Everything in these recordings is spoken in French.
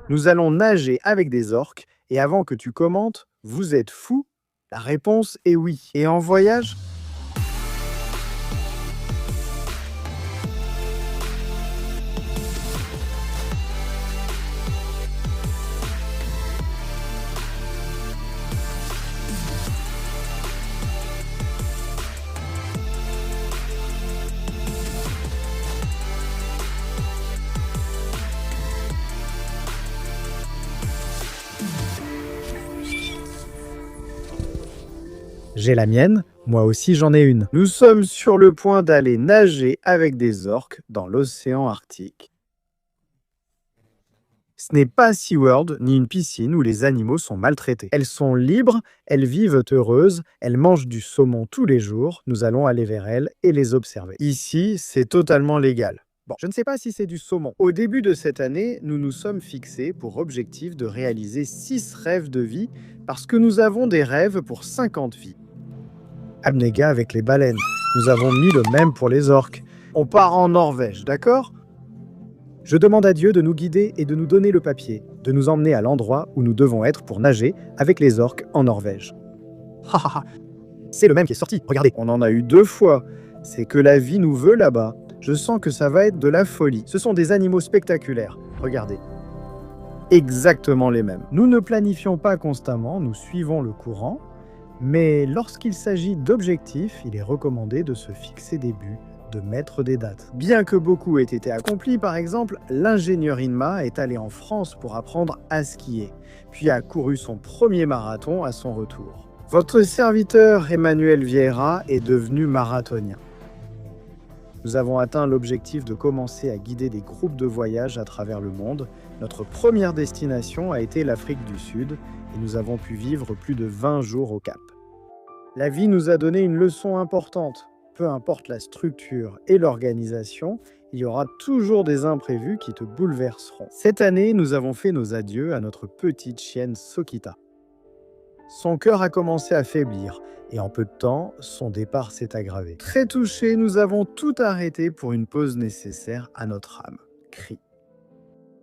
Nous allons nager avec des orques, et avant que tu commentes, vous êtes fous? La réponse est oui. Et en voyage? J'ai la mienne, moi aussi j'en ai une. Nous sommes sur le point d'aller nager avec des orques dans l'océan Arctique. Ce n'est pas SeaWorld ni une piscine où les animaux sont maltraités. Elles sont libres, elles vivent heureuses, elles mangent du saumon tous les jours. Nous allons aller vers elles et les observer. Ici, c'est totalement légal. Bon, je ne sais pas si c'est du saumon. Au début de cette année, nous nous sommes fixés pour objectif de réaliser 6 rêves de vie parce que nous avons des rêves pour 50 vies. Abnéga avec les baleines. Nous avons mis le même pour les orques. On part en Norvège, d'accord? Je demande à Dieu de nous guider et de nous donner le papier, de nous emmener à l'endroit où nous devons être pour nager avec les orques en Norvège. C'est le même qui est sorti, regardez. On en a eu 2 fois. C'est que la vie nous veut là-bas. Je sens que ça va être de la folie. Ce sont des animaux spectaculaires, regardez. Exactement les mêmes. Nous ne planifions pas constamment, nous suivons le courant, mais lorsqu'il s'agit d'objectifs, il est recommandé de se fixer des buts, de mettre des dates. Bien que beaucoup ait été accompli, par exemple, l'ingénieur Inma est allé en France pour apprendre à skier, puis a couru son premier marathon à son retour. Votre serviteur Emmanuel Vieira est devenu marathonien. Nous avons atteint l'objectif de commencer à guider des groupes de voyage à travers le monde. Notre première destination a été l'Afrique du Sud et nous avons pu vivre plus de 20 jours au Cap. La vie nous a donné une leçon importante. Peu importe la structure et l'organisation, il y aura toujours des imprévus qui te bouleverseront. Cette année, nous avons fait nos adieux à notre petite chienne Sokita. Son cœur a commencé à faiblir et en peu de temps, son départ s'est aggravé. Très touchés, nous avons tout arrêté pour une pause nécessaire à notre âme. Cri.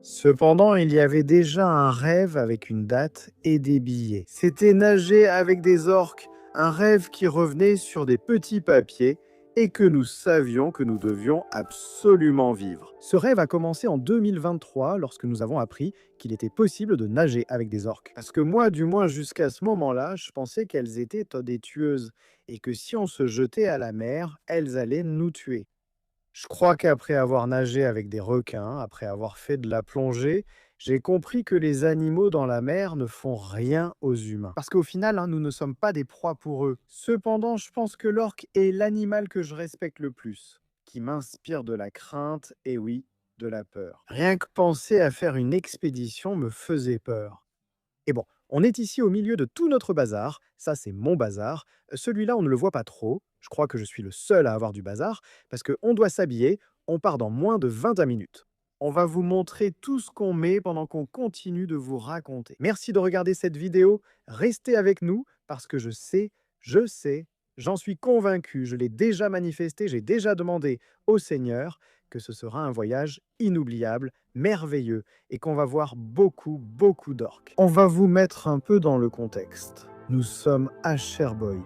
Cependant, il y avait déjà un rêve avec une date et des billets. C'était nager avec des orques, un rêve qui revenait sur des petits papiers et que nous savions que nous devions absolument vivre. Ce rêve a commencé en 2023 lorsque nous avons appris qu'il était possible de nager avec des orques. Parce que moi, du moins jusqu'à ce moment-là, je pensais qu'elles étaient des tueuses et que si on se jetait à la mer, elles allaient nous tuer. Je crois qu'après avoir nagé avec des requins, après avoir fait de la plongée, j'ai compris que les animaux dans la mer ne font rien aux humains. Parce qu'au final, nous ne sommes pas des proies pour eux. Cependant, je pense que l'orque est l'animal que je respecte le plus, qui m'inspire de la crainte et oui, de la peur. Rien que penser à faire une expédition me faisait peur. Et bon, on est ici au milieu de tout notre bazar. Ça, c'est mon bazar. Celui-là, on ne le voit pas trop. Je crois que je suis le seul à avoir du bazar parce qu'on doit s'habiller. On part dans moins de 20 minutes. On va vous montrer tout ce qu'on met pendant qu'on continue de vous raconter. Merci de regarder cette vidéo. Restez avec nous parce que je sais, j'en suis convaincu, je l'ai déjà manifesté, j'ai déjà demandé au Seigneur que ce sera un voyage inoubliable, merveilleux et qu'on va voir beaucoup d'orques. On va vous mettre un peu dans le contexte. Nous sommes à Cherbourg.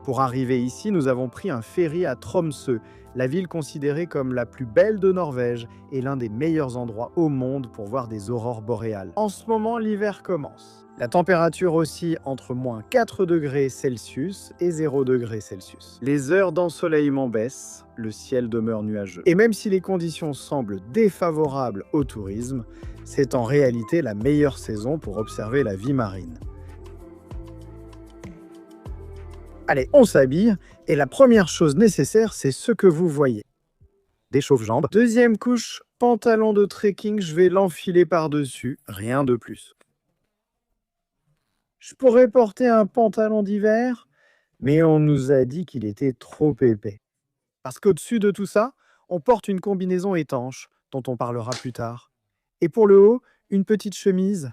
Pour arriver ici, nous avons pris un ferry à Tromsø, la ville considérée comme la plus belle de Norvège et l'un des meilleurs endroits au monde pour voir des aurores boréales. En ce moment, l'hiver commence. La température oscille entre moins 4 degrés Celsius et 0 degrés Celsius. Les heures d'ensoleillement baissent, le ciel demeure nuageux. Et même si les conditions semblent défavorables au tourisme, c'est en réalité la meilleure saison pour observer la vie marine. Allez, on s'habille, et la première chose nécessaire, c'est ce que vous voyez. Des chauffe-jambes. Deuxième couche, pantalon de trekking, je vais l'enfiler par-dessus, rien de plus. Je pourrais porter un pantalon d'hiver, mais on nous a dit qu'il était trop épais. Parce qu'au-dessus de tout ça, on porte une combinaison étanche, dont on parlera plus tard. Et pour le haut, une petite chemise.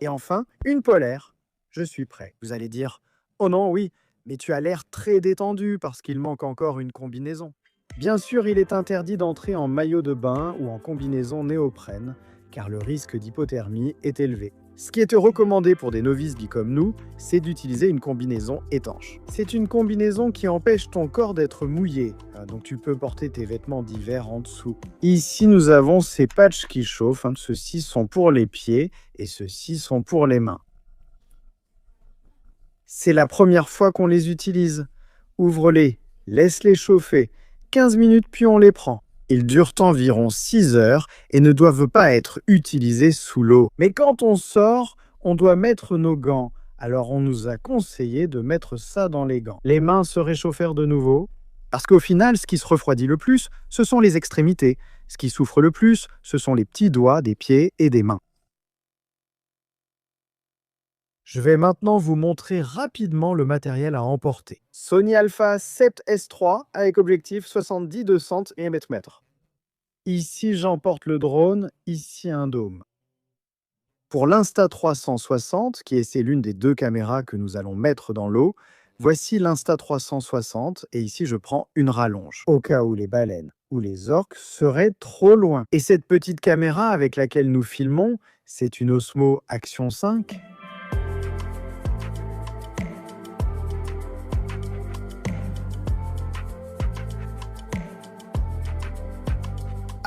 Et enfin, une polaire. Je suis prêt. Vous allez dire, oh non, oui, mais tu as l'air très détendu parce qu'il manque encore une combinaison. Bien sûr, il est interdit d'entrer en maillot de bain ou en combinaison néoprène, car le risque d'hypothermie est élevé. Ce qui est recommandé pour des novices geeks comme nous, c'est d'utiliser une combinaison étanche. C'est une combinaison qui empêche ton corps d'être mouillé, donc tu peux porter tes vêtements d'hiver en dessous. Ici, nous avons ces patchs qui chauffent. Ceux-ci sont pour les pieds et ceux-ci sont pour les mains. C'est la première fois qu'on les utilise. Ouvre-les, laisse-les chauffer. 15 minutes puis on les prend. Ils durent environ 6 heures et ne doivent pas être utilisés sous l'eau. Mais quand on sort, on doit mettre nos gants. Alors on nous a conseillé de mettre ça dans les gants. Les mains se réchauffèrent de nouveau. Parce qu'au final, ce qui se refroidit le plus, ce sont les extrémités. Ce qui souffre le plus, ce sont les petits doigts des pieds et des mains. Je vais maintenant vous montrer rapidement le matériel à emporter. Sony Alpha 7S3 avec objectif 70-200 mm. Ici, j'emporte le drone, ici un dôme. Pour l'Insta360, c'est l'une des deux caméras que nous allons mettre dans l'eau, voici l'Insta360 et ici je prends une rallonge, au cas où les baleines ou les orques seraient trop loin. Et cette petite caméra avec laquelle nous filmons, c'est une Osmo Action 5.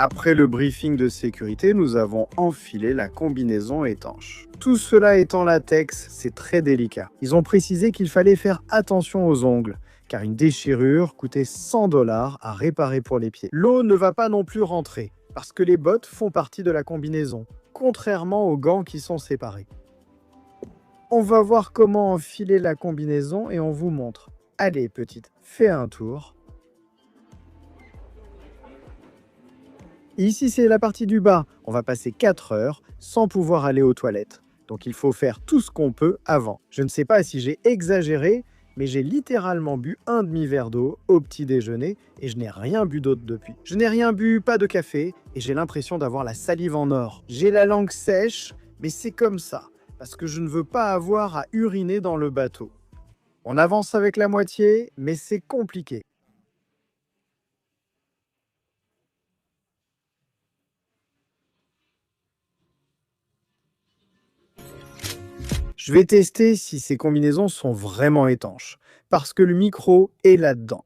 Après le briefing de sécurité, nous avons enfilé la combinaison étanche. Tout cela est en latex, c'est très délicat. Ils ont précisé qu'il fallait faire attention aux ongles, car une déchirure coûtait 100 $ à réparer pour les pieds. L'eau ne va pas non plus rentrer, parce que les bottes font partie de la combinaison, contrairement aux gants qui sont séparés. On va voir comment enfiler la combinaison et on vous montre. Allez petite, fais un tour. Ici, c'est la partie du bas. On va passer 4 heures sans pouvoir aller aux toilettes. Donc, il faut faire tout ce qu'on peut avant. Je ne sais pas si j'ai exagéré, mais j'ai littéralement bu un demi-verre d'eau au petit déjeuner et je n'ai rien bu d'autre depuis. Je n'ai rien bu, pas de café, et j'ai l'impression d'avoir la salive en or. J'ai la langue sèche, mais c'est comme ça, parce que je ne veux pas avoir à uriner dans le bateau. On avance avec la moitié, mais c'est compliqué. Je vais tester si ces combinaisons sont vraiment étanches, parce que le micro est là-dedans.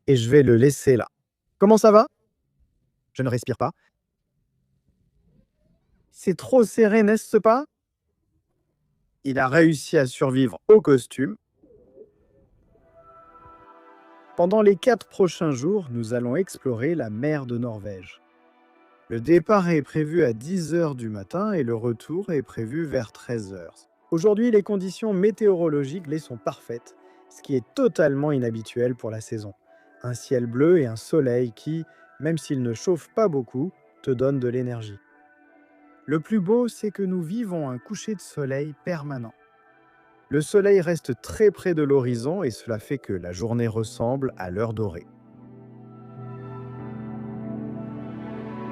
Et je vais le laisser là. Comment ça va? Je ne respire pas. C'est trop serré, n'est-ce pas? Il a réussi à survivre au costume. Pendant les 4 prochains jours, nous allons explorer la mer de Norvège. Le départ est prévu à 10 h du matin et le retour est prévu vers 13 h. Aujourd'hui, les conditions météorologiques les sont parfaites, ce qui est totalement inhabituel pour la saison. Un ciel bleu et un soleil qui, même s'il ne chauffe pas beaucoup, te donnent de l'énergie. Le plus beau, c'est que nous vivons un coucher de soleil permanent. Le soleil reste très près de l'horizon et cela fait que la journée ressemble à l'heure dorée.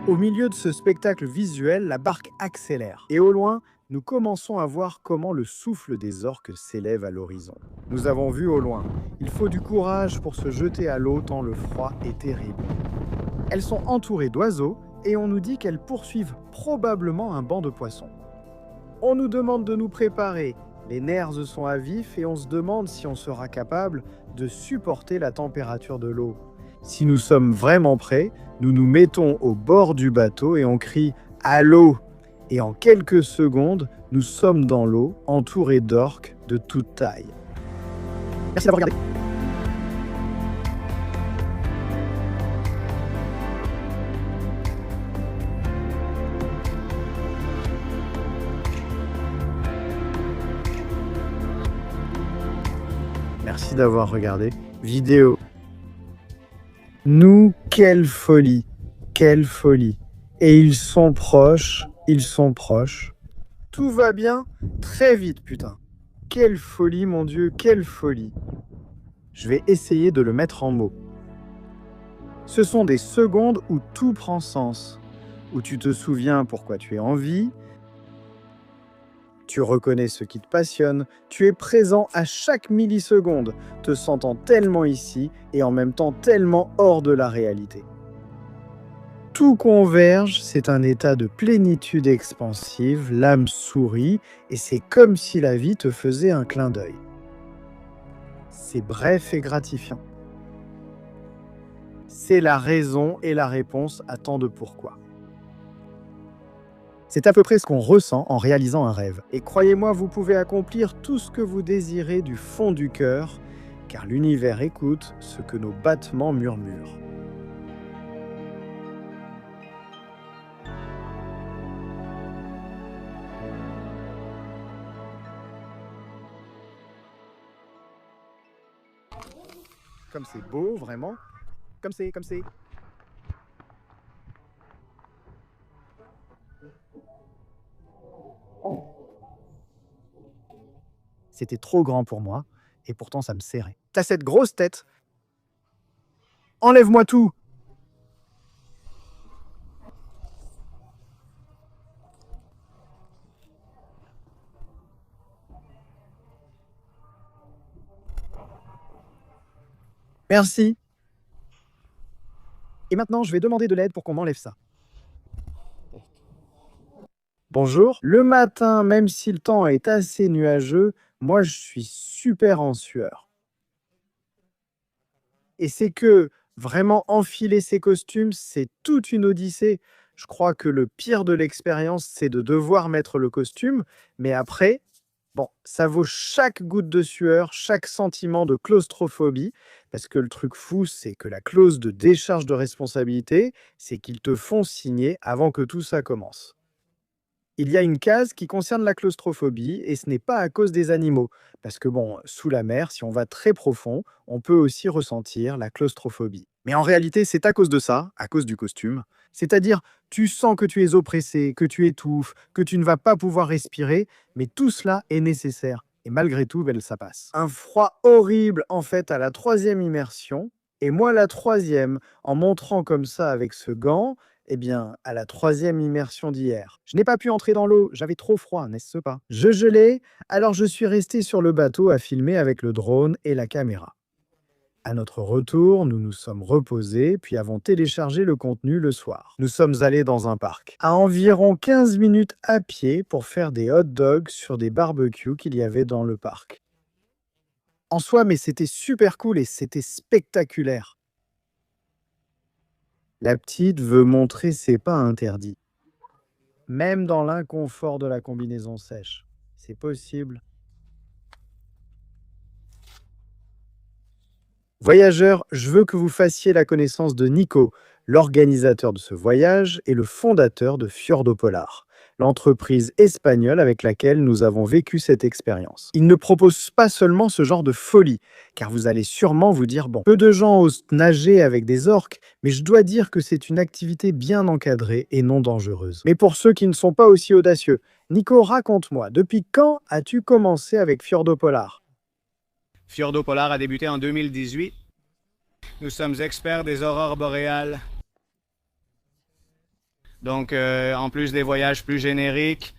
Au milieu de ce spectacle visuel, la barque accélère. Et au loin, nous commençons à voir comment le souffle des orques s'élève à l'horizon. Nous avons vu au loin. Il faut du courage pour se jeter à l'eau tant le froid est terrible. Elles sont entourées d'oiseaux et on nous dit qu'elles poursuivent probablement un banc de poissons. On nous demande de nous préparer. Les nerfs sont à vif et on se demande si on sera capable de supporter la température de l'eau. Si nous sommes vraiment prêts, nous nous mettons au bord du bateau et on crie « à l'eau !» Et en quelques secondes, nous sommes dans l'eau, entourés d'orques de toute taille. Merci d'avoir regardé. Merci d'avoir regardé. Vidéo. Nous, quelle folie, quelle folie. Et ils sont proches, ils sont proches. Tout va bien, très vite, putain. Quelle folie, mon Dieu, quelle folie. Je vais essayer de le mettre en mots. Ce sont des secondes où tout prend sens, où tu te souviens pourquoi tu es en vie, Tu reconnais ce qui te passionne, tu es présent à chaque milliseconde, te sentant tellement ici et en même temps tellement hors de la réalité. Tout converge, c'est un état de plénitude expansive, l'âme sourit et c'est comme si la vie te faisait un clin d'œil. C'est bref et gratifiant. C'est la raison et la réponse à tant de pourquoi. C'est à peu près ce qu'on ressent en réalisant un rêve. Et croyez-moi, vous pouvez accomplir tout ce que vous désirez du fond du cœur, car l'univers écoute ce que nos battements murmurent. Comme c'est beau, vraiment. Comme c'est. C'était trop grand pour moi, et pourtant ça me serrait. T'as cette grosse tête. Enlève-moi tout. Merci. Et maintenant, je vais demander de l'aide pour qu'on m'enlève ça. Bonjour. Le matin, même si le temps est assez nuageux, moi je suis super en sueur. Et c'est que vraiment enfiler ces costumes, c'est toute une odyssée. Je crois que le pire de l'expérience, c'est de devoir mettre le costume, mais après, bon, ça vaut chaque goutte de sueur, chaque sentiment de claustrophobie, parce que le truc fou, c'est que la clause de décharge de responsabilité, c'est qu'ils te font signer avant que tout ça commence. Il y a une case qui concerne la claustrophobie et ce n'est pas à cause des animaux. Parce que bon, sous la mer, si on va très profond, on peut aussi ressentir la claustrophobie. Mais en réalité, c'est à cause de ça, à cause du costume. C'est-à-dire, tu sens que tu es oppressé, que tu étouffes, que tu ne vas pas pouvoir respirer, mais tout cela est nécessaire. Et malgré tout, ben, ça passe. Un froid horrible, en fait, à la 3e immersion. Et moi, la 3e, en montrant comme ça avec ce gant, eh bien, à la 3e immersion d'hier. Je n'ai pas pu entrer dans l'eau, j'avais trop froid, n'est-ce pas? Je gelais, alors je suis resté sur le bateau à filmer avec le drone et la caméra. À notre retour, nous nous sommes reposés, puis avons téléchargé le contenu le soir. Nous sommes allés dans un parc. À environ 15 minutes à pied pour faire des hot dogs sur des barbecues qu'il y avait dans le parc. En soi, mais c'était super cool et c'était spectaculaire. La petite veut montrer ses pas interdits. Même dans l'inconfort de la combinaison sèche. C'est possible. Voyageurs, je veux que vous fassiez la connaissance de Nico, l'organisateur de ce voyage et le fondateur de Fjordopolar, l'entreprise espagnole avec laquelle nous avons vécu cette expérience. Il ne propose pas seulement ce genre de folie, car vous allez sûrement vous dire, bon, peu de gens osent nager avec des orques, mais je dois dire que c'est une activité bien encadrée et non dangereuse. Mais pour ceux qui ne sont pas aussi audacieux, Nico, raconte-moi, depuis quand as-tu commencé avec Fjordopolar? Fjordopolar a débuté en 2018. Nous sommes experts des aurores boréales. Donc, en plus des voyages plus génériques,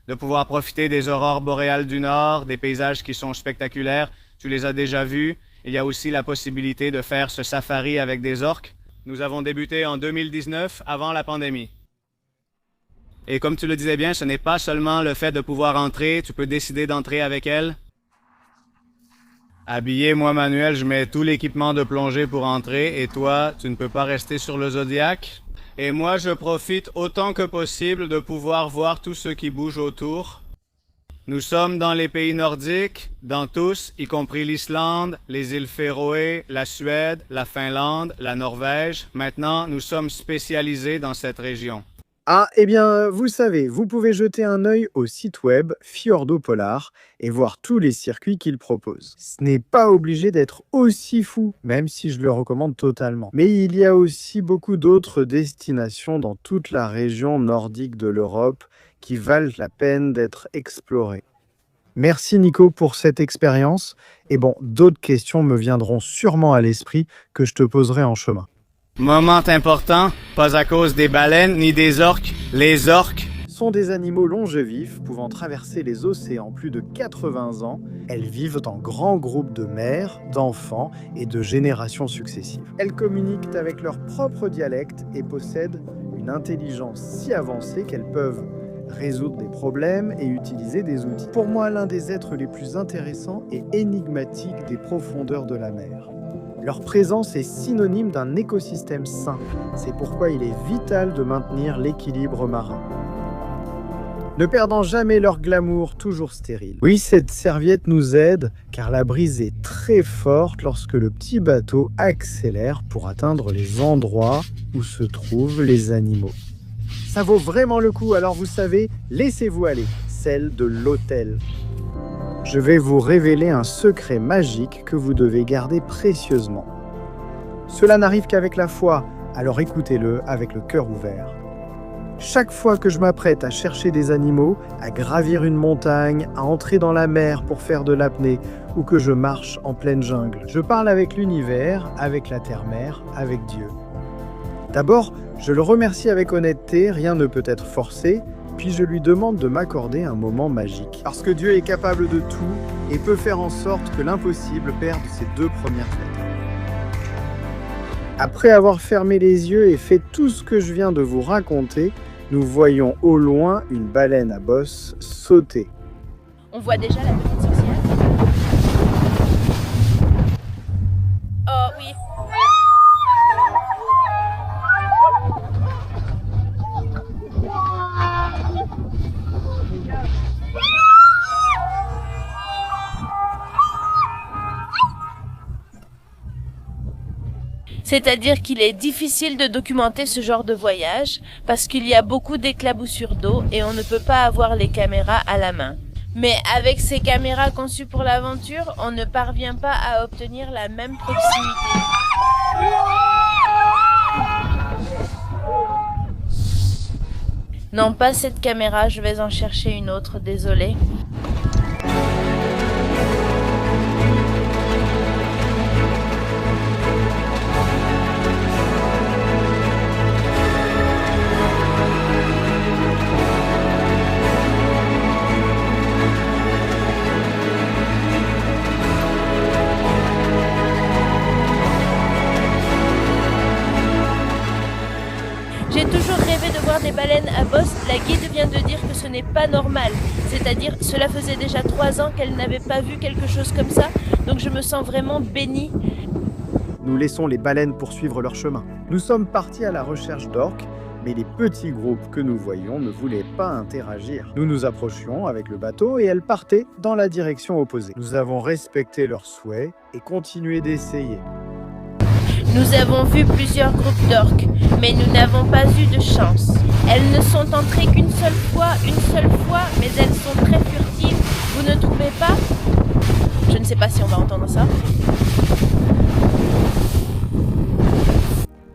de pouvoir profiter des aurores boréales du Nord, des paysages qui sont spectaculaires, tu les as déjà vus. Il y a aussi la possibilité de faire ce safari avec des orques. Nous avons débuté en 2019, avant la pandémie. Et comme tu le disais bien, ce n'est pas seulement le fait de pouvoir entrer, tu peux décider d'entrer avec elles. Habillé, moi, Manuel, je mets tout l'équipement de plongée pour entrer. Et toi, tu ne peux pas rester sur le Zodiac. Et moi, je profite autant que possible de pouvoir voir tout ce qui bouge autour. Nous sommes dans les pays nordiques, dans tous, y compris l'Islande, les îles Féroé, la Suède, la Finlande, la Norvège. Maintenant, nous sommes spécialisés dans cette région. Ah, eh bien, vous savez, vous pouvez jeter un œil au site web Fjordopolar et voir tous les circuits qu'il propose. Ce n'est pas obligé d'être aussi fou, même si je le recommande totalement. Mais il y a aussi beaucoup d'autres destinations dans toute la région nordique de l'Europe qui valent la peine d'être explorées. Merci Nico pour cette expérience. Et bon, d'autres questions me viendront sûrement à l'esprit que je te poserai en chemin. Moment important, pas à cause des baleines ni des orques. Les orques sont des animaux longévifs pouvant traverser les océans plus de 80 ans. Elles vivent en grands groupes de mères, d'enfants et de générations successives. Elles communiquent avec leur propre dialecte et possèdent une intelligence si avancée qu'elles peuvent résoudre des problèmes et utiliser des outils. Pour moi, l'un des êtres les plus intéressants et énigmatiques des profondeurs de la mer. Leur présence est synonyme d'un écosystème sain. C'est pourquoi il est vital de maintenir l'équilibre marin. Ne perdant jamais leur glamour toujours stérile. Oui, cette serviette nous aide car la brise est très forte lorsque le petit bateau accélère pour atteindre les endroits où se trouvent les animaux. Ça vaut vraiment le coup, alors vous savez, laissez-vous aller, celle de l'hôtel. Je vais vous révéler un secret magique que vous devez garder précieusement. Cela n'arrive qu'avec la foi, alors écoutez-le avec le cœur ouvert. Chaque fois que je m'apprête à chercher des animaux, à gravir une montagne, à entrer dans la mer pour faire de l'apnée ou que je marche en pleine jungle, je parle avec l'univers, avec la terre-mère, avec Dieu. D'abord, je le remercie avec honnêteté, rien ne peut être forcé, puis je lui demande de m'accorder un moment magique. Parce que Dieu est capable de tout et peut faire en sorte que l'impossible perde ses 2 premières lettres. Après avoir fermé les yeux et fait tout ce que je viens de vous raconter, nous voyons au loin une baleine à bosse sauter. On voit déjà la petite sorcière. Oh oui. C'est-à-dire qu'il est difficile de documenter ce genre de voyage parce qu'il y a beaucoup d'éclaboussures d'eau et on ne peut pas avoir les caméras à la main. Mais avec ces caméras conçues pour l'aventure, on ne parvient pas à obtenir la même proximité. Non, pas cette caméra, je vais en chercher une autre, désolée. J'ai toujours rêvé de voir des baleines à bosse. La guide vient de dire que ce n'est pas normal. C'est-à-dire, cela faisait déjà 3 ans qu'elle n'avait pas vu quelque chose comme ça. Donc je me sens vraiment bénie. Nous laissons les baleines poursuivre leur chemin. Nous sommes partis à la recherche d'orques, mais les petits groupes que nous voyions ne voulaient pas interagir. Nous nous approchions avec le bateau et elles partaient dans la direction opposée. Nous avons respecté leurs souhaits et continué d'essayer. Nous avons vu plusieurs groupes d'orques, mais nous n'avons pas eu de chance. Elles ne sont entrées qu'une seule fois, mais elles sont très furtives. Vous ne trouvez pas? Je ne sais pas si on va entendre ça.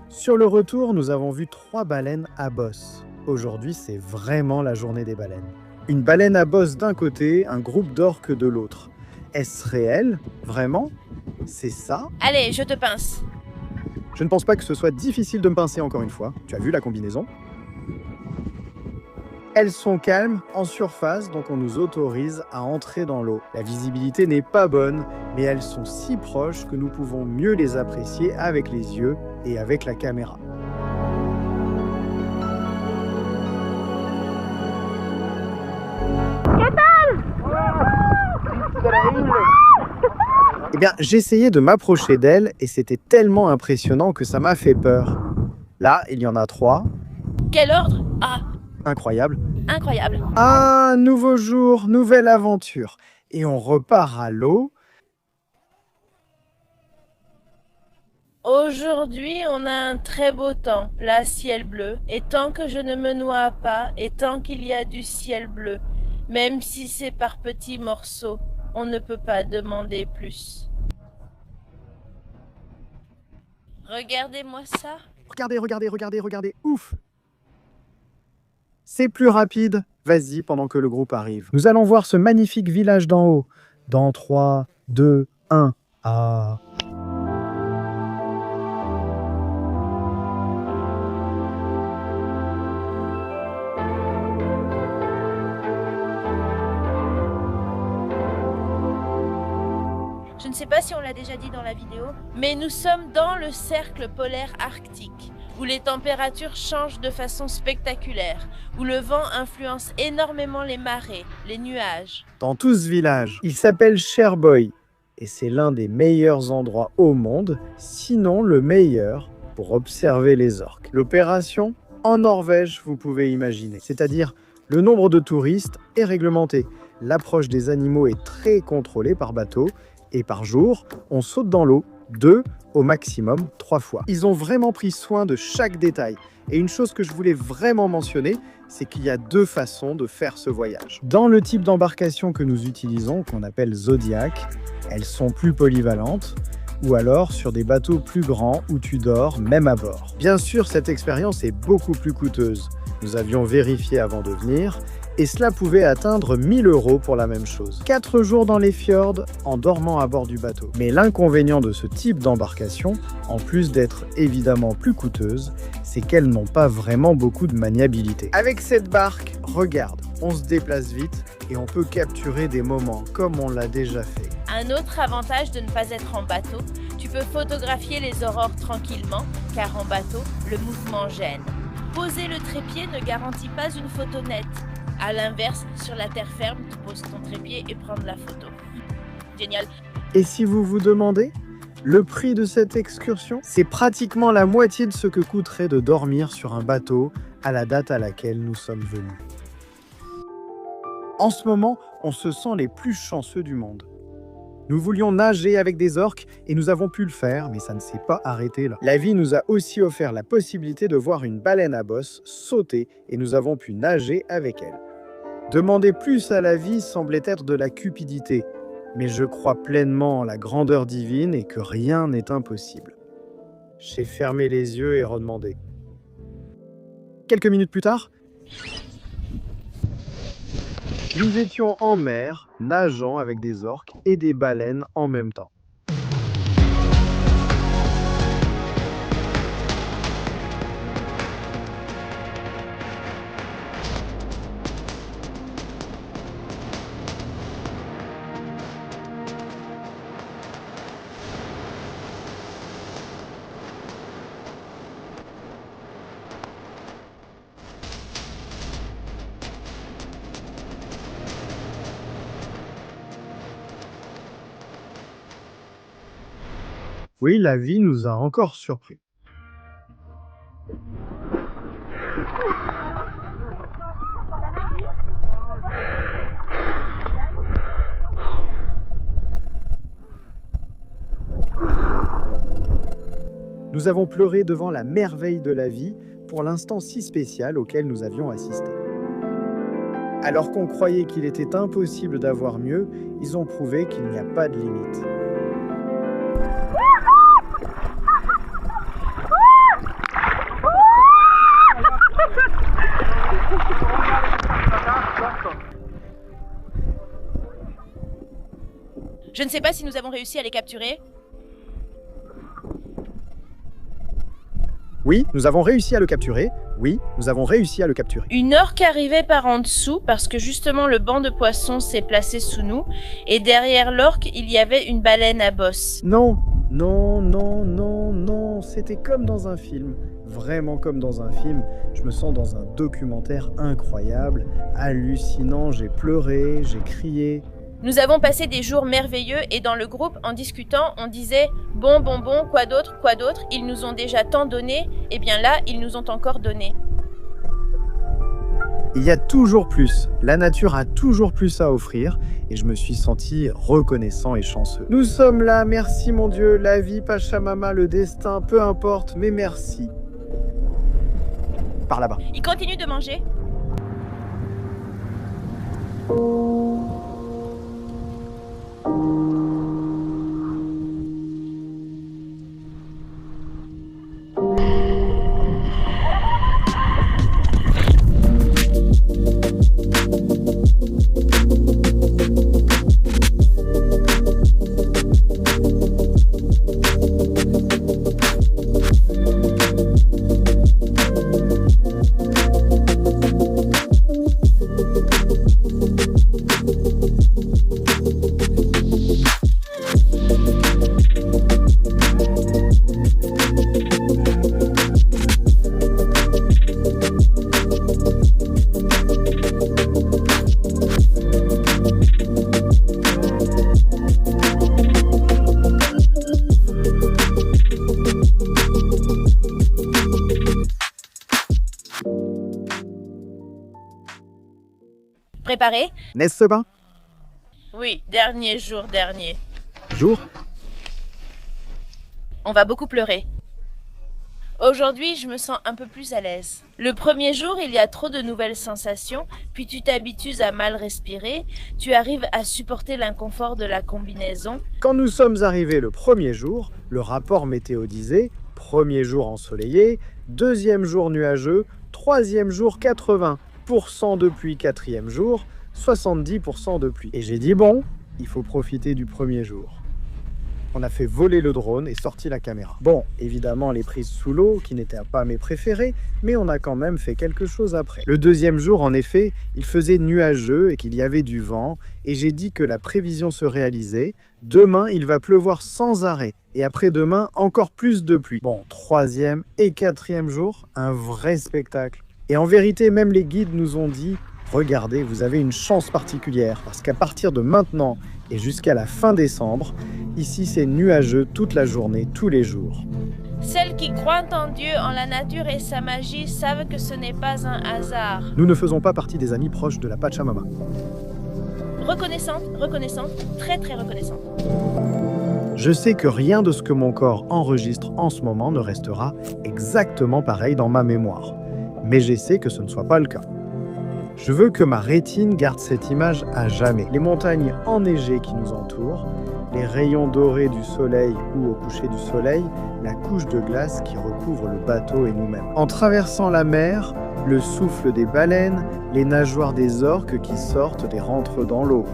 Sur le retour, nous avons vu 3 baleines à bosse. Aujourd'hui, c'est vraiment la journée des baleines. Une baleine à bosse d'un côté, un groupe d'orques de l'autre. Est-ce réel? Vraiment? C'est ça? Allez, je te pince. Je ne pense pas que ce soit difficile de me pincer encore une fois. Tu as vu la combinaison? Elles sont calmes, en surface, donc on nous autorise à entrer dans l'eau. La visibilité n'est pas bonne, mais elles sont si proches que nous pouvons mieux les apprécier avec les yeux et avec la caméra. Eh bien, j'essayais de m'approcher d'elle et c'était tellement impressionnant que ça m'a fait peur. Là, il y en a 3. Quel ordre? Ah, Incroyable. incroyable. Ah, nouveau jour, nouvelle aventure. Et on repart à l'eau. Aujourd'hui, on a un très beau temps, là, ciel bleu. Et tant que je ne me noie pas, et tant qu'il y a du ciel bleu, même si c'est par petits morceaux, on ne peut pas demander plus. Regardez-moi ça. Regardez. Ouf! C'est plus rapide. Vas-y, pendant que le groupe arrive. Nous allons voir ce magnifique village d'en haut. Dans 3, 2, 1. Ah! ne sais pas si on l'a déjà dit dans la vidéo, mais nous sommes dans le cercle polaire arctique, où les températures changent de façon spectaculaire, où le vent influence énormément les marées, les nuages. Dans tout ce village, il s'appelle Cherboy, et c'est l'un des meilleurs endroits au monde, sinon le meilleur, pour observer les orques. L'opération, en Norvège, vous pouvez imaginer, c'est-à-dire le nombre de touristes est réglementé. L'approche des animaux est très contrôlée par bateau, et par jour, on saute dans l'eau 2 au maximum 3 fois. Ils ont vraiment pris soin de chaque détail. Et une chose que je voulais vraiment mentionner, c'est qu'il y a 2 façons de faire ce voyage. Dans le type d'embarcation que nous utilisons, qu'on appelle Zodiac, elles sont plus polyvalentes, ou alors sur des bateaux plus grands où tu dors même à bord. Bien sûr, cette expérience est beaucoup plus coûteuse. Nous avions vérifié avant de venir, et cela pouvait atteindre 1 000 € pour la même chose. 4 jours dans les fjords en dormant à bord du bateau. Mais l'inconvénient de ce type d'embarcation, en plus d'être évidemment plus coûteuse, c'est qu'elles n'ont pas vraiment beaucoup de maniabilité. Avec cette barque, regarde, on se déplace vite et on peut capturer des moments comme on l'a déjà fait. Un autre avantage de ne pas être en bateau, tu peux photographier les aurores tranquillement, car en bateau, le mouvement gêne. Poser le trépied ne garantit pas une photo nette. A l'inverse, sur la terre ferme, tu poses ton trépied et prends de la photo. Génial. Et si vous vous demandez, le prix de cette excursion, c'est pratiquement la moitié de ce que coûterait de dormir sur un bateau à la date à laquelle nous sommes venus. En ce moment, on se sent les plus chanceux du monde. Nous voulions nager avec des orques et nous avons pu le faire, mais ça ne s'est pas arrêté là. La vie nous a aussi offert la possibilité de voir une baleine à bosse sauter et nous avons pu nager avec elle. Demander plus à la vie semblait être de la cupidité, mais je crois pleinement en la grandeur divine et que rien n'est impossible. J'ai fermé les yeux et redemandé. Quelques minutes plus tard, nous étions en mer, nageant avec des orques et des baleines en même temps. Oui, la vie nous a encore surpris. Nous avons pleuré devant la merveille de la vie pour l'instant si spécial auquel nous avions assisté. Alors qu'on croyait qu'il était impossible d'avoir mieux, ils ont prouvé qu'il n'y a pas de limite. Je ne sais pas si nous avons réussi à les capturer. Oui, nous avons réussi à le capturer. Oui, nous avons réussi à le capturer. Une orque arrivait par en dessous parce que justement le banc de poissons s'est placé sous nous et derrière l'orque il y avait une baleine à bosse. Non, non, non, non, non, c'était comme dans un film. Vraiment comme dans un film. Je me sens dans un documentaire incroyable, hallucinant, j'ai pleuré, j'ai crié. Nous avons passé des jours merveilleux et dans le groupe, en discutant, on disait « Bon, quoi d'autre, ils nous ont déjà tant donné, et bien là, ils nous ont encore donné. » Il y a toujours plus, la nature a toujours plus à offrir et je me suis senti reconnaissant et chanceux. Nous sommes là, merci mon Dieu, la vie, Pachamama, le destin, peu importe, mais merci. Par là-bas. Il continue de manger. préparé? N'est-ce pas? Oui, dernier. Jour? On va beaucoup pleurer. Aujourd'hui, je me sens un peu plus à l'aise. Le premier jour, il y a trop de nouvelles sensations, puis tu t'habitues à mal respirer, tu arrives à supporter l'inconfort de la combinaison. Quand nous sommes arrivés le premier jour, le rapport météo disait premier jour ensoleillé, deuxième jour nuageux, troisième jour 80% de pluie, quatrième jour 70% de pluie. Et j'ai dit bon, il faut profiter du premier jour. On a fait voler le drone et sorti la caméra. Bon, évidemment les prises sous l'eau, qui n'étaient pas mes préférées, mais on a quand même fait quelque chose après. Le deuxième jour, en effet, il faisait nuageux et qu'il y avait du vent, et j'ai dit que la prévision se réalisait. Demain, il va pleuvoir sans arrêt, et après-demain, encore plus de pluie. Bon, troisième et quatrième jour, un vrai spectacle. Et en vérité, même les guides nous ont dit « Regardez, vous avez une chance particulière, parce qu'à partir de maintenant et jusqu'à la fin décembre, ici c'est nuageux toute la journée, tous les jours. » Celles qui croient en Dieu, en la nature et sa magie savent que ce n'est pas un hasard. Nous ne faisons pas partie des amis proches de la Pachamama. Reconnaissante, très reconnaissante. Je sais que rien de ce que mon corps enregistre en ce moment ne restera exactement pareil dans ma mémoire. Mais j'essaie que ce ne soit pas le cas. Je veux que ma rétine garde cette image à jamais. Les montagnes enneigées qui nous entourent, les rayons dorés du soleil ou au coucher du soleil, la couche de glace qui recouvre le bateau et nous-mêmes. En traversant la mer, le souffle des baleines, les nageoires des orques qui sortent et rentrent dans l'eau.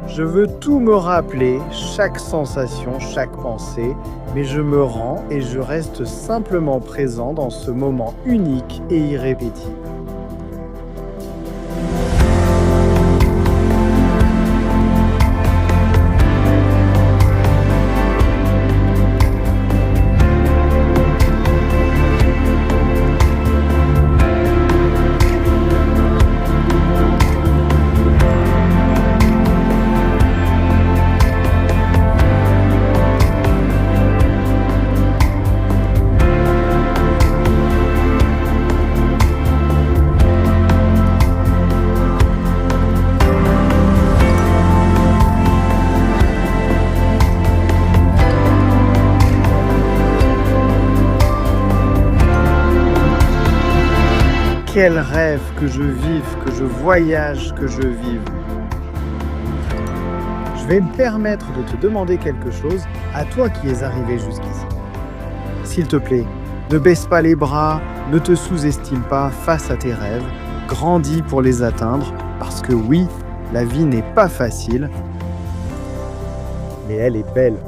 Je veux tout me rappeler, chaque sensation, chaque pensée, mais je me rends et je reste simplement présent dans ce moment unique et irrépétible. Quel rêve que je vive, que je voyage, que je vive. Je vais me permettre de te demander quelque chose à toi qui es arrivé jusqu'ici. S'il te plaît, ne baisse pas les bras, ne te sous-estime pas face à tes rêves, grandis pour les atteindre, parce que oui, la vie n'est pas facile, mais elle est belle.